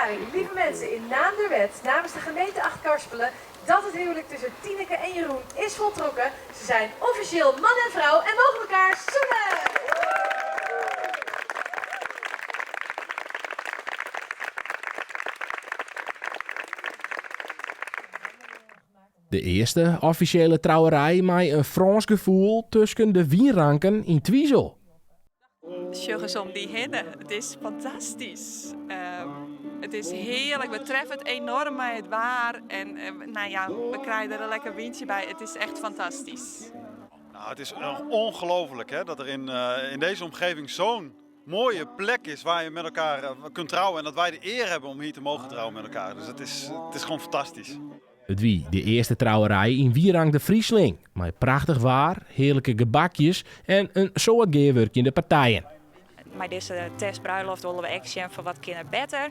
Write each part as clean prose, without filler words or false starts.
verklaring, lieve mensen, in naam der wet, namens de gemeente Achtkarspelen, dat het huwelijk tussen Tineke en Jeroen is voltrokken. Ze zijn officieel man en vrouw en mogen elkaar zoenen! De eerste officiële trouwerij met een Frans gevoel tussen de wienranken in Twiesel. Sjuggens om die hinnen. Het is fantastisch. Het is heerlijk. We treffen het enorm bij het waar. En we krijgen er een lekker windje bij. Het is echt fantastisch. Nou, het is ongelooflijk hè, dat er in deze omgeving zo'n mooie plek is waar je met elkaar kunt trouwen. En dat wij de eer hebben om hier te mogen trouwen met elkaar. Dus het is gewoon fantastisch. Het wie de eerste trouwerij in Wierang de Friesling. Met prachtig waar, heerlijke gebakjes en een soort geerwerk in de partijen. Met deze testbruiloft willen we action voor wat kinderen beter.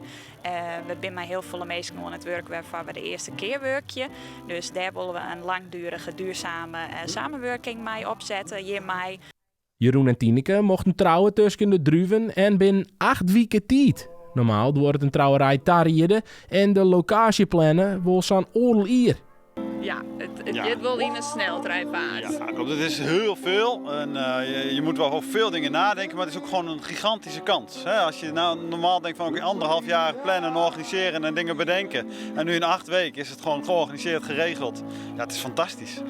We zijn met heel veel mensen aan het werken waar we de eerste keer werkje. Dus daar willen we een langdurige, duurzame samenwerking mee opzetten hiermee. Jeroen en Tineke mochten trouwen tussen de druiven en binnen 8 weken tijd. Normaal wordt een trouwerij tarriede en de locatie plannen wil zo'n oorlog hier. Ja, dit wil in een sneltreinvaart. Ja, klopt. Het is heel veel en je moet wel over veel dingen nadenken, maar het is ook gewoon een gigantische kans. Hè? Als je nou normaal denkt van oké, 1,5 jaar plannen en organiseren en dingen bedenken. En nu in 8 weken is het gewoon georganiseerd, geregeld. Ja, het is fantastisch.